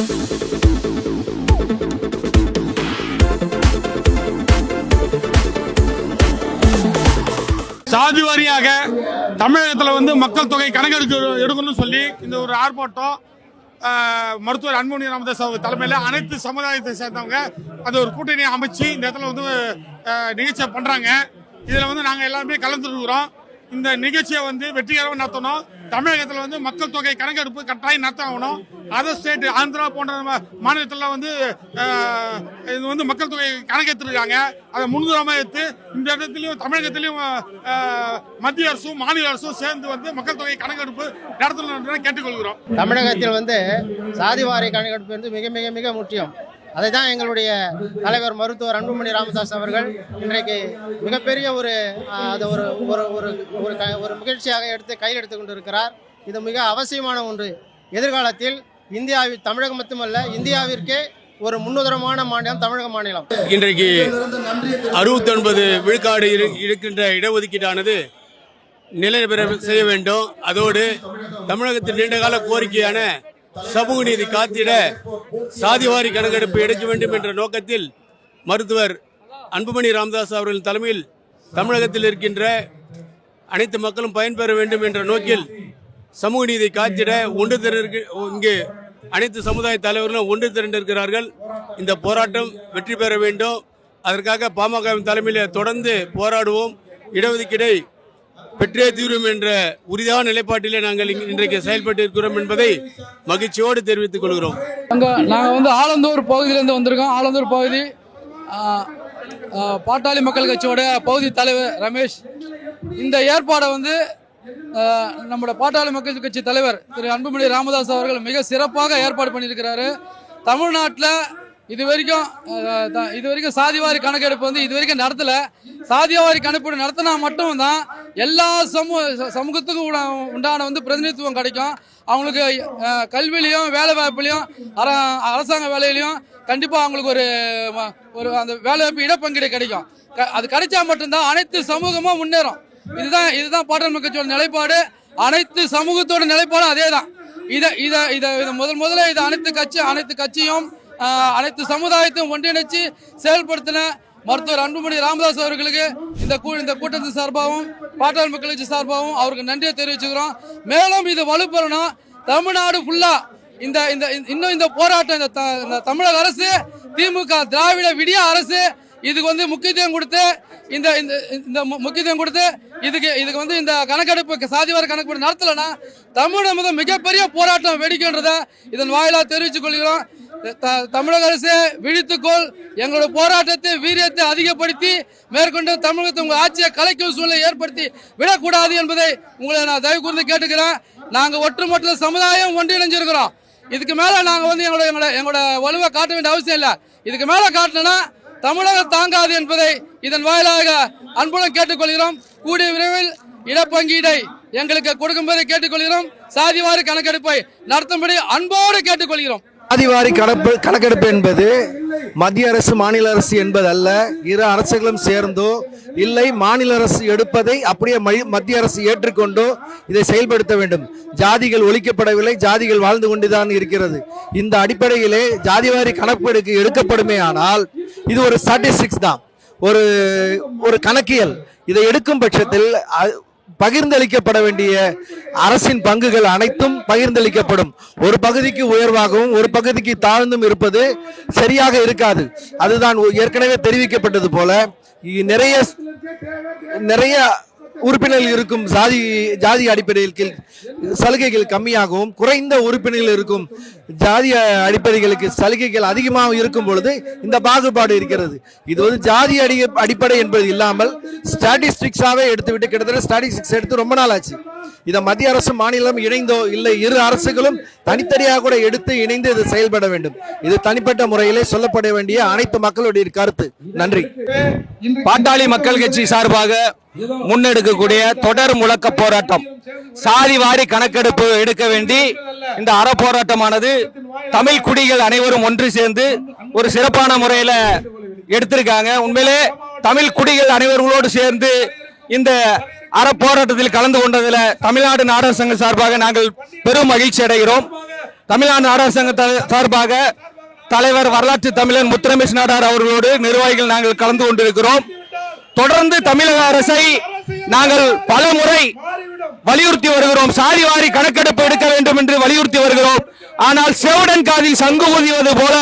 சாதி வாரியாக தமிழகத்தில் மக்கள் தொகை கணக்கெடுக்க எடுக்கணும்னு சொல்லி இந்த ஒரு ஆர்ப்பாட்டம் மருத்துவர் அன்புமணி ராமதாஸ் அவர் தலைமையில் அனைத்து சமுதாயத்தை சேர்ந்தவங்க அது ஒரு கூட்டணியை அமைச்சு இந்த இடத்துல நிகழ்ச்சியை பண்றாங்க. இதுல நாங்கள் எல்லாருமே கலந்துருக்கிறோம். இந்த நிகழ்ச்சியை வெற்றிகரமாக நடத்தணும். தமிழகத்தில் மக்கள் தொகை கணக்கெடுப்பு கட்டாயம் நடத்தணும். அதர் ஸ்டேட் ஆந்திரா போன்ற மாநிலத்தில் இது மக்கள் தொகை கணக்கெடுத்துருக்காங்க. அதை முன்னுரிமை எடுத்து இந்த இடத்துலையும் தமிழகத்திலையும் மத்திய அரசும் மாநில அரசும் சேர்ந்து மக்கள் தொகை கணக்கெடுப்பு நடத்தணும் கேட்டுக்கொள்கிறோம். தமிழகத்தில் சாதிவாரி கணக்கெடுப்பு மிக மிக மிக முக்கியம். அதை தான் எங்களுடைய தலைவர் மருத்துவர் அன்புமணி ராமதாஸ் அவர்கள் இன்றைக்கு மிகப்பெரிய ஒரு முயற்சியாக கையில் எடுத்து கொண்டிருக்கிறார். இது மிக அவசியமான ஒன்று. எதிர்காலத்தில் இந்தியாவில் தமிழகம் மட்டுமல்ல இந்தியாவிற்கே ஒரு முன்னுதாரணமான மாநிலம் தமிழக மாநிலம். இன்றைக்கு 69 விழுக்காடு இருக்கின்ற இடஒதுக்கீடானது நிலைபெற செய்ய வேண்டும். அதோடு தமிழகத்தின் நீண்டகால கோரிக்கையான சமூக நீதி காத்திட சாதிவாரி கணக்கெடுப்பு எடுக்க வேண்டும் என்ற நோக்கத்தில் மருத்துவர் அன்புமணி ராமதாஸ் அவர்களின் தலைமையில் தமிழகத்தில் இருக்கின்ற அனைத்து மக்களும் பயன்பெற வேண்டும் என்ற நோக்கில் சமூக நீதி காத்திட இங்கு அனைத்து சமுதாய தலைவர்களும் ஒன்று திரண்டிருக்கிறார்கள். இந்த போராட்டம் வெற்றி பெற வேண்டும். அதற்காக பாமகவின் தலைமையில் தொடர்ந்து போராடுவோம். இடஒதுக்கீடை பெற்றே தீரும் என்ற உறுதியான நிலைப்பாட்டிலே நாங்கள் இன்றைக்கு செயல்பட்டு இருக்கிறோம் என்பதை மகிழ்ச்சியோடு தெரிவித்துக் கொள்கிறோம். நாங்கள் ஆலந்தூர் பகுதியிலிருந்து வந்திருக்கோம். ஆலந்தூர் பகுதி பாட்டாளி மக்கள் கட்சியோட பகுதி தலைவர் ரமேஷ். இந்த ஏற்பாடை நம்முடைய பாட்டாளி மக்கள் கட்சி தலைவர் திரு அன்புமணி ராமதாஸ் அவர்கள் மிக சிறப்பாக ஏற்பாடு பண்ணியிருக்கிறாரு. தமிழ்நாட்டில் இது வரைக்கும் சாதிவாரி கணக்கெடுப்பு இது வரைக்கும் நடத்தல. சாதிவாரி கணக்கெடுப்பு நடத்தினா மட்டும்தான் எல்லா சமூகத்துக்கும் உண்டான பிரதிநிதித்துவம் கிடைக்கும். அவங்களுக்கு கல்வியிலையும் வேலை வாய்ப்புலையும் அரசாங்க வேலையிலையும் கண்டிப்பாக அவங்களுக்கு ஒரு அந்த வேலை வாய்ப்பு இடப்பங்கீடு கிடைக்கும். அது கிடைச்சா மட்டும்தான் அனைத்து சமூகமும் முன்னேறும். இதுதான் பாட்டாளி மக்கள் கட்சியோட நிலைப்பாடு. அனைத்து சமூகத்தோட நிலைப்பாடு அதே தான். இதை முதல்ல இது அனைத்து கட்சியும் அனைத்து சமுதாயத்தையும் ஒன்றிணைச்சு செயல்படுத்தின மருத்துவர் அன்புமணி ராமதாஸ் அவர்களுக்கு இந்த கூட்டத்தின் சார்பாகவும் பாட்டாளி மக்கள் கட்சி சார்பாகவும் அவருக்கு நன்றியை தெரிவிச்சுக்கிறோம். மேலும் இது வலுப்பெறணும். தமிழ்நாடு ஃபுல்லா இந்த போராட்டம் இந்த தமிழக அரசு திமுக திராவிட விடிய அரசு இதுக்கு முக்கியத்துவம் கொடுத்து இதுக்கு இந்த கணக்கெடுப்பு சாதிவாரி கணக்கெடுப்பு நடத்தலைன்னா தமிழக மிகப்பெரிய போராட்டம் வெடிக்கின்றதை இதன் வாயிலாக தெரிவித்துக் கொள்கிறோம். தமிழக அரசு விழித்துக்கொள். எங்களோட போராட்டத்தை வீரியத்தை அதிகப்படுத்தி மேற்கொண்டு தமிழகத்தை உங்கள் ஆட்சியை கலைக்கும் சூழ்நிலை ஏற்படுத்தி விடக்கூடாது என்பதை உங்களை நான் தயவு கூர்ந்து கேட்டுக்கிறேன். நாங்கள் ஒட்டுமொத்த சமுதாயம் ஒன்றிணைஞ்சிருக்கிறோம். இதுக்கு மேல நாங்கள் எங்களோட வலுவை காட்ட வேண்டிய அவசியம் இல்லை. இதுக்கு மேல காட்டினா தமிழகம் தாங்காது என்பதை இதன் வாயிலாக அன்புடன் கேட்டுக்கொள்கிறோம். கூடிய விரைவில் இடப்பங்கீடை எங்களுக்கு கொடுக்கும்போது கேட்டுக்கொள்கிறோம். சாதிவாரி கணக்கெடுப்பை நடத்தும்படி அன்போடு கேட்டுக்கொள்கிறோம். சாதிவாரி கணக்கெடுப்பு என்பது மத்திய அரசு மாநில அரசு என்பது அல்ல. இரு அரசுகளும் சேர்ந்தோ இல்லை மாநில அரசு எடுப்பதை அப்படியே மத்திய அரசு ஏற்றுக்கொண்டோ இதை செயல்படுத்த வேண்டும். ஜாதிகள் ஒழிக்கப்படவில்லை, ஜாதிகள் வாழ்ந்து கொண்டுதான் இருக்கிறது. இந்த அடிப்படையிலே ஜாதிவாரி கணக்கெடுப்பு எடுக்கப்படுமே ஆனால் இது ஒரு ஸ்டாட்டிஸ்டிக்ஸ் தான், ஒரு கணக்கியல். இதை எடுக்கும் பட்சத்தில் பகிர்ந்தளிக்கப்பட வேண்டிய அரசின் பங்குகள் அனைத்தும் பகிர்ந்தளிக்கப்படும். ஒரு பகுதிக்கு உயர்வாகவும் ஒரு பகுதிக்கு தாழ்ந்தும் இருப்பது சரியாக இருக்காது. அதுதான் ஏற்கனவே தெரிவிக்கப்பட்டது போல நிறைய உறுப்பினர்கள் இருக்கும் ஜாதி அடிப்படையில் சலுகைகள் கம்மியாகவும் குறைந்த உறுப்பினர்கள் இருக்கும் ஜாதி அடிப்படைகளுக்கு சலுகைகள் அதிகமாக இருக்கும் பொழுது இந்த பாகுபாடு இருக்கிறது. இது ஜாதி அடிப்படை என்பது இல்லாமல் ஸ்டாட்டிஸ்டிக்ஸாவே எடுத்துவிட்டு கிட்டத்தட்ட ஸ்டாட்டிஸ்டிக்ஸ் எடுத்து ரொம்ப நாள் ஆச்சு. இதை மத்திய அரசு மாநிலம் இணைந்தோ இல்லை இரு அரசுகளும் தனித்தனியாக கூட எடுத்து இணைந்து இது செயல்பட வேண்டும். இது தனிப்பட்ட முறையிலே சொல்லப்பட வேண்டிய அனைத்து மக்களுடைய கருத்து. நன்றி. பாட்டாளி மக்கள் கட்சி சார்பாக முன்னெடுக்கக்கூடிய தொடர் முழக்க போராட்டம் சாதிவாரி கணக்கெடுப்பு எடுக்க வேண்டி இந்த அறப்போராட்டமானது தமிழ் குடிகள் அனைவரும் ஒன்று சேர்ந்து ஒரு சிறப்பான முறையில எடுத்திருக்காங்க. உண்மையிலே தமிழ் குடிகள் அனைவர்களோடு சேர்ந்து இந்த அறப்போராட்டத்தில் கலந்து கொண்டதில் தமிழ்நாடு நாடக சங்கம் சார்பாக நாங்கள் பெரும் மகிழ்ச்சி அடைகிறோம். தமிழ்நாடு நாடார் சங்க சார்பாக தலைவர் வரலாற்று தமிழன் முத்துரமேஷ் நாடார் அவர்களோடு நிர்வாகிகள் நாங்கள் கலந்து கொண்டிருக்கிறோம். தொடர்ந்து தமிழக அரசை நாங்கள் பல முறை வலியுறுத்தி வருகிறோம். சாதிவாரி கணக்கெடுப்பு எடுக்க வேண்டும் என்று வலியுறுத்தி வருகிறோம். ஆனால் செவுடன் காதில் சங்கு ஊதுவது போல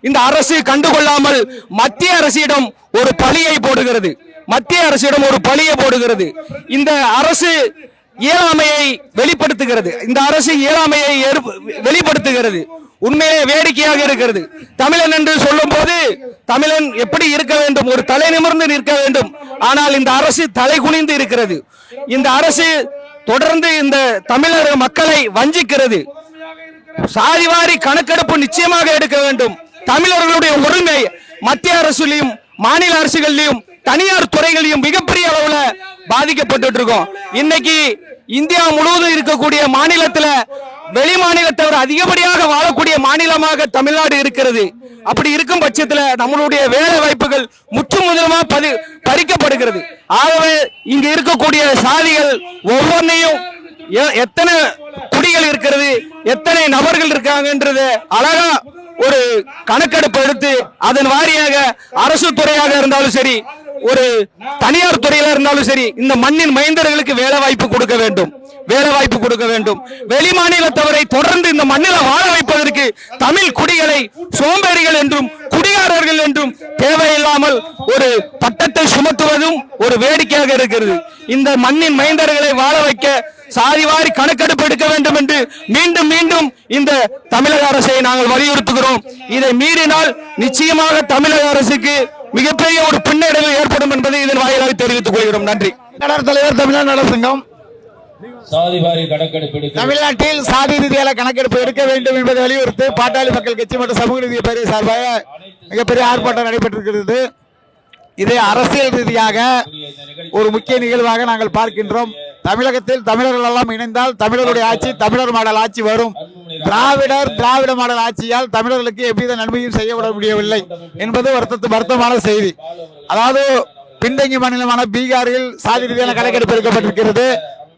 இந்த அரசு கண்டுகொள்ளாமல் மத்திய அரசிடம் ஒரு பழியை போடுகிறது. இந்த அரசு இயலாமையை வெளிப்படுத்துகிறது. உண்மையே வேடிக்கையாக இருக்கிறது. தமிழன் என்று சொல்லும் போது தமிழன் எப்படி இருக்க வேண்டும்? ஒரு தலை நிமிர்ந்து நிற்க வேண்டும். ஆனால் இந்த அரசு தலை குனிந்து இருக்கிறது. இந்த அரசு தொடர்ந்து இந்த தமிழக மக்களை வஞ்சிக்கிறது. சாதிவாரி கணக்கெடுப்பு நிச்சயமாக எடுக்க வேண்டும். தமிழர்களுடைய உரிமை மத்திய அரசிலும் மாநில அரசுகளிலும் தனியார் துறைகளிலும் மிகப்பெரிய அளவுல பாதிக்கப்பட்டு இருக்கோம். இன்னைக்கு இந்தியா முழுவதும் இருக்கக்கூடிய மாநிலத்துல வெளி மாநிலத்தவர் அதிகப்படியாக வாழக்கூடிய மாநிலமாக தமிழ்நாடு இருக்கிறது. அப்படி இருக்கும் பட்சத்துல நம்மளுடைய வேலை வாய்ப்புகள் முற்றுமுதலமாக பறிக்கப்படுகிறது. ஆகவே இங்க இருக்கக்கூடிய சாதிகள் ஒவ்வொன்றையும் எத்தனை குடிகள் இருக்கிறது, எத்தனை நபர்கள் இருக்காங்கன்றது அழகா ஒரு கணக்கெடுப்பு எடுத்து அதன் வாரியாக அரசு துறையாக இருந்தாலும் சரி, ஒரு தனியார் துறையில இருந்தாலும் சரி, இந்த மண்ணின் மைந்தர்களுக்கு வேலை வாய்ப்பு கொடுக்க வேண்டும். வெளி மாநிலத்தவரை தொடர்ந்து இந்த மண்ணில் வாழ வைப்பதற்கு தமிழ் குடிகளை சோம்பேறிகள் என்றும் குடிகாரர்கள் என்றும் தேவையில்லாமல் ஒரு பட்டத்தை சுமத்துவதும் ஒரு வேடிக்கையாக இருக்கிறது. இந்த மண்ணின் மைந்தர்களை வாழ வைக்க சாதிவாரி கணக்கெடுப்பு எடுக்க வேண்டும் என்று மீண்டும் மீண்டும் இந்த தமிழக அரசை நாங்கள் வலியுறுத்துகிறோம். இதை மீறினால் நிச்சயமாக தமிழக அரசுக்கு மிகப்பெரிய ஒரு பின்னடைவு ஏற்படும் என்பதை இதன் வாயிலாக தெரிவித்துக் கொள்கிறோம். நன்றி. தலைவர் தமிழ்நாடு நல சங்கம் தமிழ்நாட்டில் சாதி ரீதியான கணக்கெடுப்பு எடுக்க வேண்டும் என்பதை வலியுறுத்தி பாட்டாளி மக்கள் கட்சி மற்றும் சமூக நீதி பேரவை சார்பாக மிகப்பெரிய ஆர்ப்பாட்டம் நடைபெற்றிருக்கிறது. இதை அரசியல் ரீதியாக ஒரு முக்கிய நிகழ்வாக நாங்கள் பார்க்கின்றோம். தமிழகத்தில் தமிழர்கள் எல்லாம் இணைந்தால் தமிழருடைய ஆட்சி தமிழர் மாடல் ஆட்சி வரும். திராவிட மாடல் ஆட்சியால் தமிழர்களுக்கு எவ்வித நன்மையும் செய்யப்பட முடியவில்லை என்பது வருத்தமான செய்தி. அதாவது பின்தங்கிய மாநிலமான பீகாரில் சாதி ரீதியான கணக்கெடுப்பு எடுக்கப்பட்டிருக்கிறது.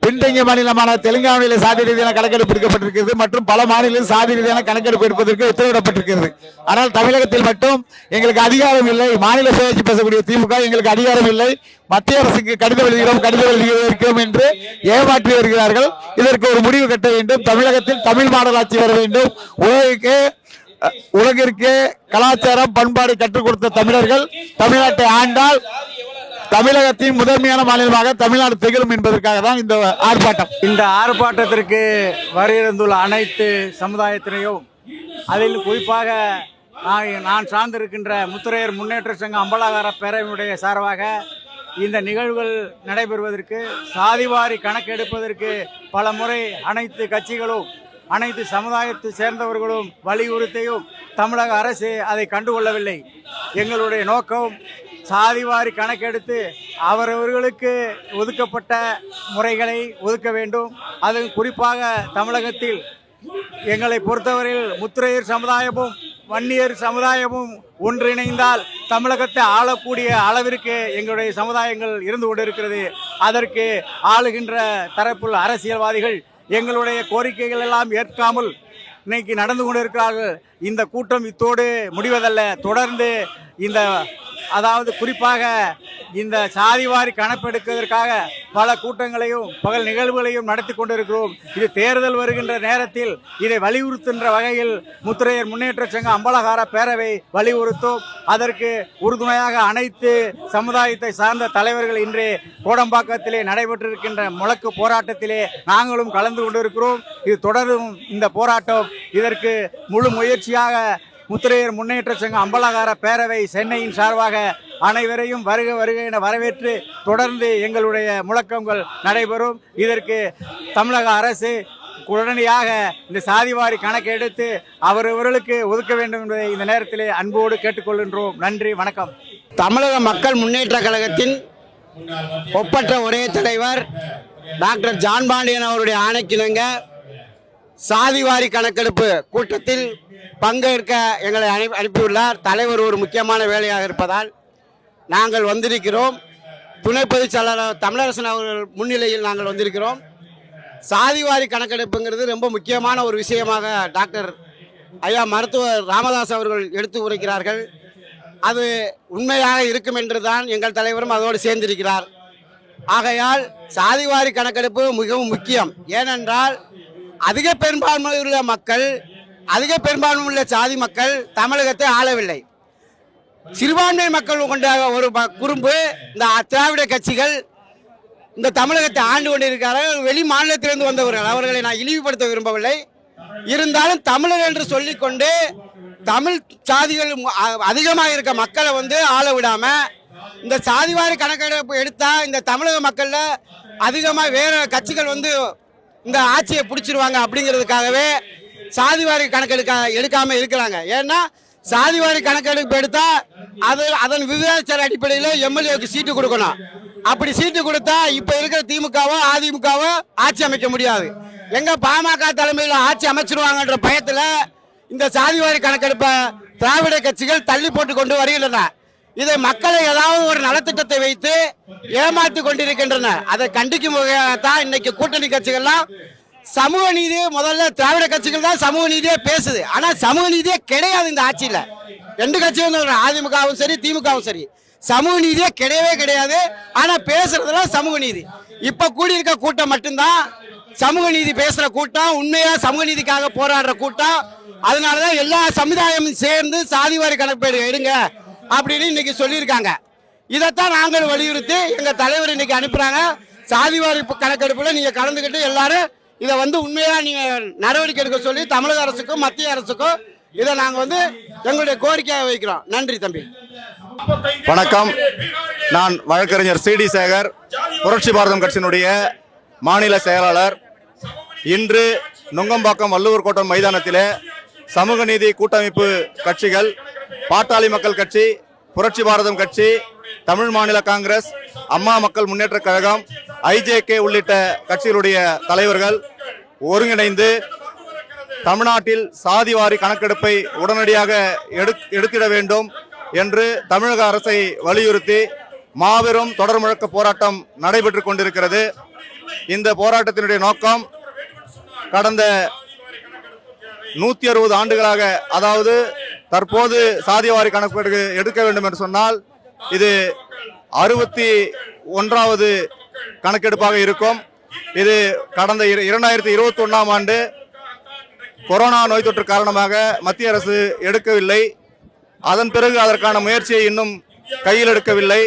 பின்தங்கிய மாநிலமான தெலுங்கானாவில் சாதி ரீதியான கணக்கெடுப்பு எடுக்கப்பட்டிருக்கிறது மற்றும் பல மாநிலங்களில் சாதி ரீதியான கணக்கெடுப்பு எடுப்பதற்கு உத்தரவிடப்பட்டிருக்கிறது. ஆனால் தமிழகத்தில் மட்டும் எங்களுக்கு அதிகாரம் இல்லை. மாநில சுயாட்சி பேசக்கூடிய திமுக எங்களுக்கு அதிகாரம் இல்லை, மத்திய அரசுக்கு கடிதம் எழுதுகிறோம் என்று ஏமாற்றி வருகிறார்கள். இதற்கு ஒரு முடிவு கட்ட வேண்டும். தமிழகத்தில் தமிழ் மாடல் ஆட்சி வர வேண்டும். உலகிற்கு கலாச்சாரம் பண்பாடு கற்றுக் கொடுத்த தமிழர்கள் தமிழ்நாட்டை ஆண்டால் தமிழகத்தின் முதன்மையான மாநிலமாக தமிழ்நாடு திகழும் என்பதற்காக தான் இந்த ஆர்ப்பாட்டம். இந்த ஆர்ப்பாட்டத்திற்கு வருகிற அனைத்து சமுதாயத்தினையும், அதில் குறிப்பாக நான் சார்ந்திருக்கின்ற முத்திரையர் முன்னேற்ற சங்க அம்பலாகார பேரவையுடைய சார்பாக இந்த நிகழ்வுகள் நடைபெறுவதற்கு, சாதிவாரி கணக்கெடுப்பதற்கு பல முறை அனைத்து கட்சிகளும் அனைத்து சமுதாயத்தை சேர்ந்தவர்களும் வலியுறுத்தியும் தமிழக அரசு அதை கண்டுகொள்ளவில்லை. எங்களுடைய நோக்கம் சாதிவாரி கணக்கெடுத்து அவரவர்களுக்கு ஒதுக்கப்பட்ட முறைகளை ஒதுக்க வேண்டும். அது குறிப்பாக தமிழகத்தில் எங்களை பொறுத்தவரையில் முத்திரையர் சமுதாயமும் வன்னியர் சமுதாயமும் ஒன்றிணைந்தால் தமிழகத்தை ஆளக்கூடிய அளவிற்கு எங்களுடைய சமுதாயங்கள் இருந்து கொண்டிருக்கிறது. அதற்கு ஆளுகின்ற தரப்புள்ள அரசியல்வாதிகள் எங்களுடைய கோரிக்கைகள் எல்லாம் ஏற்காமல் இன்னைக்கு நடந்து கொண்டிருக்கிறார்கள். இந்த கூட்டம் இத்தோடு முடிவதல்ல. தொடர்ந்து அதாவது குறிப்பாக இந்த சாதிவாரி கணக்கெடுப்பதற்காக பல கூட்டங்களையும் பகல் நிகழ்வுகளையும் நடத்தி கொண்டிருக்கிறோம். இது தேர்தல் வருகின்ற நேரத்தில் இதை வலியுறுத்துகின்ற வகையில் முத்திரையர் முன்னேற்ற சங்க அம்பலகார பேரவை வலியுறுத்தும். அதற்கு உறுதுணையாக அனைத்து சமுதாயத்தை சார்ந்த தலைவர்கள் இன்று கோடம்பாக்கத்திலே நடைபெற்றிருக்கின்ற முழக்கு போராட்டத்திலே நாங்களும் கலந்து கொண்டிருக்கிறோம். இது தொடரும் இந்த போராட்டம். இதற்கு முழு முயற்சியாக முத்திரையர் முன்னேற்ற சங்க அம்பலகார பேரவை சென்னையின் சார்பாக அனைவரையும் வருக வருக என வரவேற்று தொடர்ந்து எங்களுடைய முழக்கங்கள் நடைபெறும். இதற்கு தமிழக அரசு உடனடியாக இந்த சாதிவாரி கணக்கு எடுத்து அவரவர்களுக்கு ஒதுக்க வேண்டும் என்பதை இந்த நேரத்திலே அன்போடு கேட்டுக்கொள்கின்றோம். நன்றி, வணக்கம். தமிழக மக்கள் முன்னேற்ற கழகத்தின் ஒப்பற்ற ஒரே தலைவர் டாக்டர் ஜான் பாண்டியன் அவருடைய ஆணைக்கிணங்க சாதிவாரி கணக்கெடுப்பு கூட்டத்தில் பங்கேற்க எங்களை அனுப்பியுள்ளார். தலைவர் ஒரு முக்கியமான வேலையாக இருப்பதால் நாங்கள் வந்திருக்கிறோம். துணை பொதுச் செயலாளர் தமிழரசன் அவர்கள் முன்னிலையில் நாங்கள் வந்திருக்கிறோம். சாதிவாரி கணக்கெடுப்புங்கிறது ரொம்ப முக்கியமான ஒரு விஷயமாக டாக்டர் ஐயா மருத்துவர் ராமதாஸ் அவர்கள் எடுத்து உரைக்கிறார்கள். அது உண்மையாக இருக்கும் என்று தான் எங்கள் தலைவரும் அதோடு சேர்ந்திருக்கிறார். ஆகையால் சாதிவாரி கணக்கெடுப்பு மிகவும் முக்கியம். ஏனென்றால் அதிக பெரும்பான்மை உள்ள மக்கள், அதிக பெரும்பான்மை உள்ள சாதி மக்கள் தமிழகத்தை ஆளவில்லை. சிறுபான்மை மக்கள் கொண்ட ஒரு குறும்பு இந்த திராவிட கட்சிகள் இந்த தமிழகத்தை ஆண்டு கொண்டிருக்கிறார்கள். வெளி மாநிலத்திலிருந்து வந்தவர்கள், அவர்களை நான் இழிவுபடுத்த விரும்பவில்லை. இருந்தாலும் தமிழர் என்று சொல்லிக்கொண்டு தமிழ் சாதிகள் அதிகமாக இருக்க மக்களை ஆள விடாம இந்த சாதிவாரி கணக்கெடுப்பு எடுத்தா இந்த தமிழக மக்கள்ல அதிகமாக வேற கட்சிகள் இந்த ஆட்சியை பிடிச்சிருவாங்க அப்படிங்கிறதுக்காகவே சாதிவாரி எடுக்காம இருக்கிறாங்க. ஏன்னா சாதிவாரி கணக்கெடுப்பு எடுத்தா அதன் விகிதாச்சார அடிப்படையில் எம்எல்ஏவுக்கு சீட்டு கொடுக்கணும். அப்படி சீட்டு கொடுத்தா இப்ப இருக்கிற திமுகவோ அதிமுகவோ ஆட்சி அமைக்க முடியாது. எங்க பாமக தலைமையில் ஆட்சி அமைச்சிருவாங்கன்ற பயத்துல இந்த சாதிவாரி கணக்கெடுப்பை திராவிட கட்சிகள் தள்ளி போட்டு கொண்டு வருகின்றன. இதை மக்களை ஏதாவது ஒரு நலத்திட்டத்தை வைத்து ஏமாற்றி கொண்டிருக்கின்றன. அதை கண்டிக்கும் வகையாகத்தான் இன்னைக்கு கூட்டணி கட்சிகள்லாம் சமூக நீதி, முதல்ல திராவிட கட்சிகள் தான் சமூக நீதியே பேசுது. ஆனா சமூக நீதியே கிடையாது இந்த ஆட்சியில. ரெண்டு கட்சியும் அதிமுகவும் சரி திமுகவும் சரி சமூக நீதியே கிடையவே கிடையாது. ஆனா பேசுறதுலாம் சமூக நீதி. இப்ப கூடியிருக்க கூட்டம் மட்டும்தான் சமூக நீதி பேசுற கூட்டம், உண்மையா சமூக நீதிக்காக போராடுற கூட்டம். அதனாலதான் எல்லா சமுதாயமும் சேர்ந்து சாதிவாரி கணக்கெடுப்பு எடுங்க அப்படின்னு இன்னைக்கு சொல்லியிருக்காங்க. இதைத்தான் நாங்கள் வலியுறுத்தி எங்க தலைவர் இன்னைக்கு அனுப்புறாங்க. சாதிவாரி கணக்கெடுப்புல நீங்க கலந்துக்கிட்டு எல்லாரும் இதை உண்மையா நீங்க நடவடிக்கை எடுக்க சொல்லி தமிழக அரசுக்கும் மத்திய அரசுக்கும் இதை நாங்க எங்களுடைய கோரிக்கையாக வைக்கிறோம். நன்றி தம்பி. வணக்கம். நான் வழக்கறிஞர் சிடி சேகர், புரட்சி பாரதம் கட்சியினுடைய மாநில செயலாளர். இன்று நுங்கம்பாக்கம் வள்ளுவர் கோட்டம் மைதானத்திலே சமூக நீதி கூட்டமைப்பு கட்சிகள், பாட்டாளி மக்கள் கட்சி, புரட்சி பாரதம் கட்சி, தமிழ் மாநில காங்கிரஸ், அம்மா மக்கள் முன்னேற்ற கழகம், ஐஜேகே உள்ளிட்ட கட்சிகளுடைய தலைவர்கள் ஒருங்கிணைந்து தமிழ்நாட்டில் சாதிவாரி கணக்கெடுப்பை உடனடியாக எடுத்திட வேண்டும் என்று தமிழக அரசை வலியுறுத்தி மாபெரும் தொடர் முழக்க போராட்டம் நடைபெற்றுக் கொண்டிருக்கிறது. இந்த போராட்டத்தினுடைய நோக்கம் கடந்த 160 ஆண்டுகளாக, அதாவது தற்போது சாதிவாரி கணக்கெடுப்பு எடுக்க வேண்டும் என்று சொன்னால் இது 61வது கணக்கெடுப்பாக இருக்கும். இது கடந்த 2021ஆம் ஆண்டு கொரோனா நோய் தொற்று காரணமாக மத்திய அரசு எடுக்கவில்லை. அதன் பிறகு அதற்கான முயற்சியை இன்னும் கையில் எடுக்கவில்லை.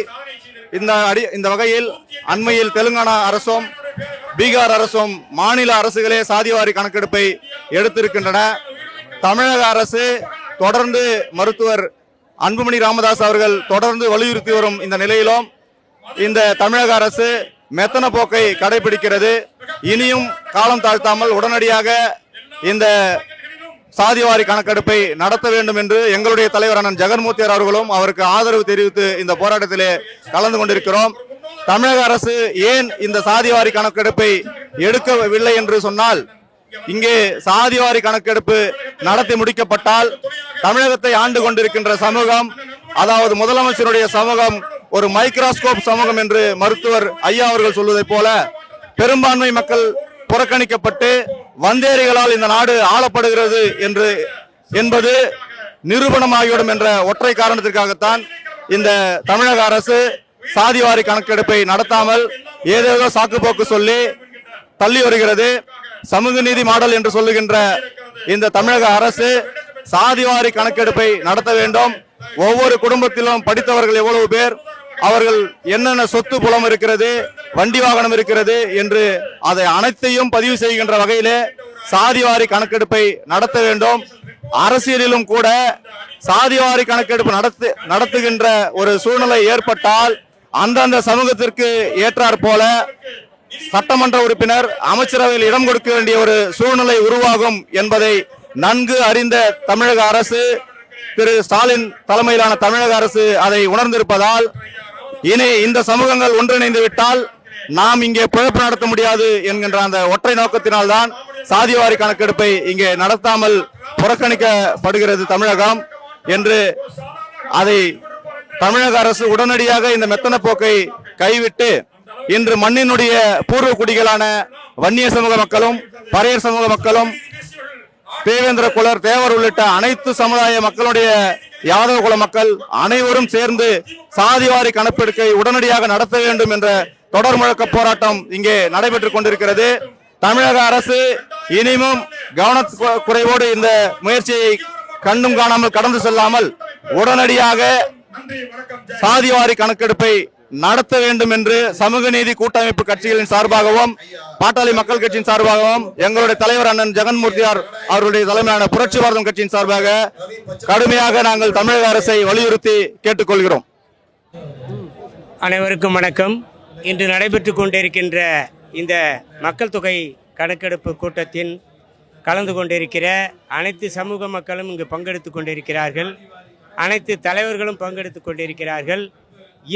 இந்த வகையில் அண்மையில் தெலுங்கானா அரசும் பீகார் அரசும் மாநில அரசுகளே சாதிவாரி கணக்கெடுப்பை எடுத்திருக்கின்றன. தமிழக அரசு தொடர்ந்து மருத்துவர் அன்புமணி ராமதாஸ் அவர்கள் தொடர்ந்து வலியுறுத்தி வரும் இந்த நிலையிலும் இந்த தமிழக அரசு மெத்தன போக்கை கடைபிடிக்கிறது. இனியும் காலம் தாழ்த்தாமல் உடனடியாக இந்த சாதிவாரி கணக்கெடுப்பை நடத்த வேண்டும் என்று எங்களுடைய தலைவர் அண்ணன் ஜெகன்மூர்த்தியார் அவர்களும் அவருக்கு ஆதரவு தெரிவித்து இந்த போராட்டத்திலே கலந்து கொண்டிருக்கிறோம். தமிழக அரசு ஏன் இந்த சாதிவாரி கணக்கெடுப்பை எடுக்கவில்லை என்று சொன்னால், இங்கே சாதிவாரி கணக்கெடுப்பு நடத்தி முடிக்கப்பட்டால் தமிழகத்தை ஆண்டு கொண்டிருக்கின்ற சமூகம், அதாவது முதலமைச்சருடைய சமூகம் ஒரு மைக்ரோஸ்கோப் சமூகம் என்று மருத்துவர் ஐயா அவர்கள் சொல்வதை போல பெரும்பான்மை மக்கள் புறக்கணிக்கப்பட்டு வந்தேரிகளால் இந்த நாடு ஆளப்படுகிறது என்பது நிரூபணமாகிவிடும் என்ற ஒற்றை காரணத்திற்காகத்தான் இந்த தமிழக அரசு சாதிவாரி கணக்கெடுப்பை நடத்தாமல் ஏதேதோ சாக்குப்போக்கு சொல்லி தள்ளி வருகிறது. சமூக நீதி மாடல் என்று சொல்லுகின்ற இந்த தமிழக அரசு சாதிவாரி கணக்கெடுப்பை நடத்த வேண்டும். ஒவ்வொரு குடும்பத்திலும் படித்தவர்கள் எவ்வளவு பேர், அவர்கள் என்னென்ன சொத்து புலம் இருக்கிறது, வண்டி வாகனம் இருக்கிறது என்று அதை அனைத்தையும் பதிவு செய்கின்ற வகையிலே சாதிவாரி கணக்கெடுப்பை நடத்த வேண்டும். அரசியலிலும் கூட சாதிவாரி கணக்கெடுப்பு நடத்துகின்ற ஒரு சூழ்நிலை ஏற்பட்டால் அந்தந்த சமூகத்திற்கு ஏற்றாற் போல சட்டமன்ற உறுப்பினர், அமைச்சரவையில் இடம் கொடுக்க வேண்டிய ஒரு சூழ்நிலை உருவாகும் என்பதை நன்கு அறிந்த தமிழக அரசு, திரு ஸ்டாலின் தலைமையிலான தமிழக அரசு அதை உணர்ந்திருப்பதால் இனி இந்த சமூகங்கள் ஒன்றிணைந்து விட்டால் நாம் இங்கே பிழைப்பு நடத்த முடியாது என்கின்ற அந்த ஒற்றை நோக்கத்தினால்தான் சாதிவாரி கணக்கெடுப்பை இங்கே நடத்தாமல் புறக்கணிக்கப்படுகிறது தமிழகம் என்று அதை தமிழக அரசு உடனடியாக இந்த மெத்தன போக்கை கைவிட்டு இன்று மண்ணினுடைய பூர்வ குடிகளான வன்னிய சமூக மக்களும் பறையர் சமூக மக்களும் தேவேந்திர குலர், தேவர் உள்ளிட்ட அனைத்து சமுதாய மக்களுடைய யாதவ குல மக்கள் அனைவரும் சேர்ந்து சாதிவாரி கணக்கெடுப்பை உடனடியாக நடத்த வேண்டும் என்ற தொடர் முழக்க போராட்டம் இங்கே நடைபெற்றுக் கொண்டிருக்கிறது. தமிழக அரசு இனிமும் கவனக்குறைவோடு இந்த முயற்சியை கண்டும் காணாமல் கடந்து செல்லாமல் உடனடியாக சாதிவாரி கணக்கெடுப்பை நடத்த வேண்டும் என்று சமூக நீதி கூட்டமைப்பு கட்சிகளின் சார்பாகவும் பாட்டாளி மக்கள் கட்சியின் சார்பாகவும் எங்களுடைய தலைவர் அண்ணன் ஜெகன்மூர்த்தியார் அவருடைய தலைமையான புரட்சி பாரதம் கட்சியின் சார்பாக கடுமையாக நாங்கள் தமிழக அரசை வலியுறுத்தி கேட்டுக்கொள்கிறோம். அனைவருக்கும் வணக்கம். இன்று நடைபெற்று கொண்டிருக்கின்ற இந்த மக்கள் தொகை கணக்கெடுப்பு கூட்டத்தின் கலந்து கொண்டிருக்கிற அனைத்து சமூக மக்களும் இங்கு பங்கெடுத்து கொண்டிருக்கிறார்கள். அனைத்து தலைவர்களும் பங்கெடுத்து கொண்டிருக்கிறார்கள்.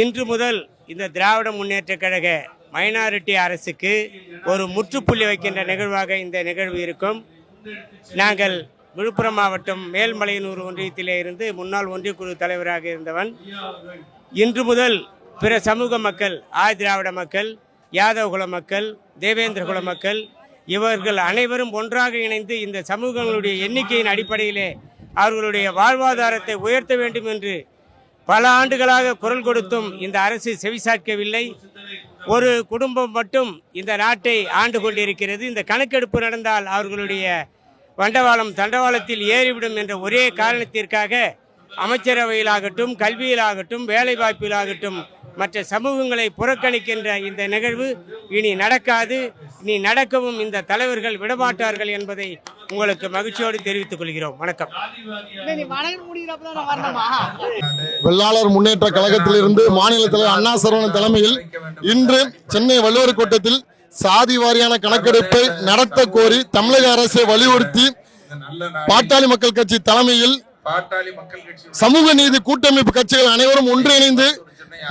இன்று முதல் இந்த திராவிட முன்னேற்றக் கழக மைனாரிட்டி அரசுக்கு ஒரு முற்றுப்புள்ளி வைக்கின்ற நிகழ்வாக இந்த நிகழ்வு இருக்கும். நாங்கள் விழுப்புரம் மாவட்டம் மேல்மலையனூர் ஒன்றியத்திலே இருந்து முன்னாள் ஒன்றியக்குழு தலைவராக இருந்தவன். இன்று முதல் பிற சமூக மக்கள், ஆதி திராவிட மக்கள், யாதவ குல மக்கள், தேவேந்திர குல மக்கள் இவர்கள் அனைவரும் ஒன்றாக இணைந்து இந்த சமூகங்களுடைய எண்ணிக்கையின் அடிப்படையிலே அவர்களுடைய வாழ்வாதாரத்தை உயர்த்த வேண்டும் என்று பல ஆண்டுகளாக குரல் கொடுத்தும் இந்த அரசு செவிசாய்க்கவில்லை. ஒரு குடும்பம் மட்டும் இந்த நாட்டை ஆண்டு கொண்டிருக்கிறது. இந்த கணக்கெடுப்பு நடந்தால் அவர்களுடைய வண்டவாளம் தண்டவாளத்தில் ஏறிவிடும் என்ற ஒரே காரணத்திற்காக அமைச்சரவையிலாகட்டும், கல்வியிலாகட்டும், வேலைவாய்ப்பிலாகட்டும் மற்ற சமூகங்களை புறக்கணிக்கின்ற இந்த நிகழ்வு இனி நடக்காது. இனி நடக்கவும் இந்த தலைவர்கள் விடமாட்டார்கள் என்பதை உங்களுக்கு மகிழ்ச்சியோடு தெரிவித்துக் கொள்கிறோம். வணக்கம். வெள்ளாளர் முன்னேற்ற கழகத்திலிருந்து மாநில தலைவர் அண்ணா சரவணன் தலைமையில் இன்று சென்னை வள்ளுவர் கோட்டத்தில் சாதி வாரியான கணக்கெடுப்பை நடத்த கோரி தமிழக அரசை வலியுறுத்தி பாட்டாளி மக்கள் கட்சி தலைமையில் சமூக நீதி கூட்டமைப்பு கட்சிகள் அனைவரும் ஒன்றிணைந்து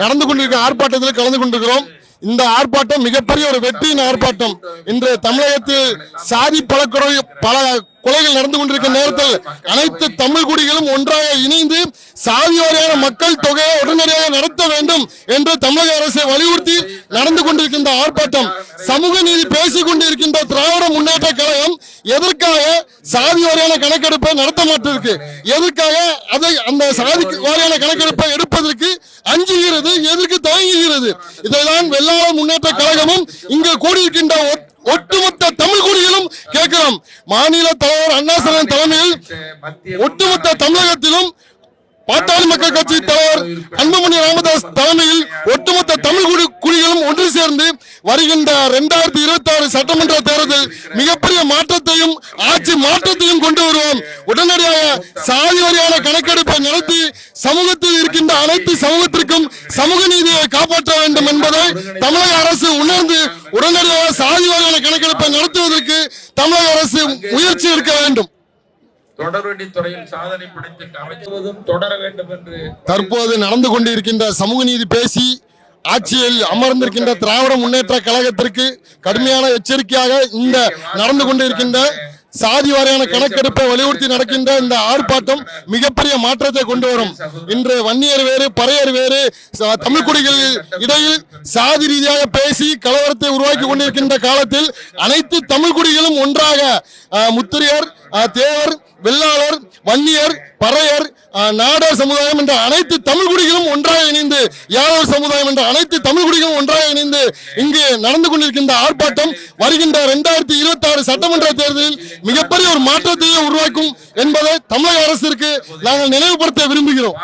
நடந்து கொண்டிருக்கிற ஆர்ப்பாட்டத்தில் கலந்து கொண்டிருக்கிறோம். இந்த ஆர்ப்பாட்டம் மிகப்பெரிய ஒரு வெற்றியின் ஆர்ப்பாட்டம். இன்று தமிழகத்தில் சாதி பல கொலைகள் நடந்து கொண்டிருக்கிற நேரத்தில் அனைத்து தமிழ் குடிகளும் ஒன்றாக இணைந்து சாதி வாரியான மக்கள் தொகையை உடனடியாக நடத்த வேண்டும் என்று தமிழக அரசை வலியுறுத்தி நடந்து கொண்டிருக்கின்ற ஆர்ப்பாட்டம். சமூக நீதி பேசிக் கொண்டிருக்கின்ற திராவிட முன்னேற்ற கழகம் எதற்காக சாதி வாரியான கணக்கெடுப்பை நடத்த மாட்டிருக்கு? எதற்காக அந்த சாதி வாரியான கணக்கெடுப்பை எடுப்பதற்கு அஞ்சுகிறது? எதற்கு தயங்குகிறது? இதைதான் வெள்ளாளர் முன்னேற்ற கழகமும் இங்கு கூடியிருக்கின்ற ஒட்டுமொத்த தமிழ் குடிகளும் கேட்கிறோம். மாநில தலைவர் அண்ணா சரவணன் தலைமையில் ஒட்டுமொத்த தமிழகத்திலும் பாட்டாளி மக்கள் கட்சி தலைவர் அன்புமணி ராமதாஸ் தலைமையில் ஒட்டுமொத்த தமிழ் குடிகளும் ஒன்று சேர்ந்து வருகின்ற 2026 சட்டமன்ற தேர்தல் மிகப்பெரிய மாற்றத்தையும் ஆட்சி மாற்றத்தையும் கொண்டு வருவோம். உடனடியாக சாதி வாரியான கணக்கெடுப்பை நடத்தி சமூகத்தில் இருக்கின்ற அனைத்து சமூகத்திற்கும் சமூக நீதியை காப்பாற்ற வேண்டும் என்பதை தமிழக அரசு உணர்ந்து உடனடியாக சாதி வாரியான கணக்கெடுப்பை நடத்துவதற்கு தமிழக அரசு முயற்சி எடுக்க வேண்டும். தொடர்வண்டி துறையில் சாதனை படைத்த அமைச்சதும் தொடர வேண்டும் என்று தற்போது நடந்து கொண்டிருக்கின்ற சமூக நீதி பேசி ஆட்சியில் அமர்ந்திருக்கின்ற திராவிட முன்னேற்ற கழகத்திற்கு கடுமையான எச்சரிக்கையாக இந்த நடந்து கொண்டிருக்கின்ற சாதி வாரியான கணக்கெடுப்பை வலியுறுத்தி நடக்கின்ற இந்த ஆர்ப்பாட்டம் மிகப்பெரிய மாற்றத்தை கொண்டு வரும். இன்று வன்னியர் வேறு, பறையர் வேறு, தமிழ் குடிகள் இடையில் சாதி ரீதியாக பேசி கலவரத்தை உருவாக்கி கொண்டிருக்கின்ற காலத்தில் அனைத்து தமிழ் குடிகளும் ஒன்றாக முத்திரையர், தேவர், வெள்ளாளர், வன்னியர், பறையர், நாடார் சமுதாயம் என்ற அனைத்து தமிழ் குடிகளும் ஒன்றாக இணைந்து, யாதவர் சமுதாயம் என்ற அனைத்து தமிழ் குடிகளும் ஒன்றாக இணைந்து இங்கு நடந்து கொண்டிருக்கின்ற ஆர்ப்பாட்டம் வருகின்ற 2026 சட்டமன்ற தேர்தலில் மிகப்பெரிய ஒரு மாற்றத்தையே உருவாக்கும் என்பதை தமிழக அரசிற்கு நாங்கள் நினைவுபடுத்த விரும்புகிறோம்.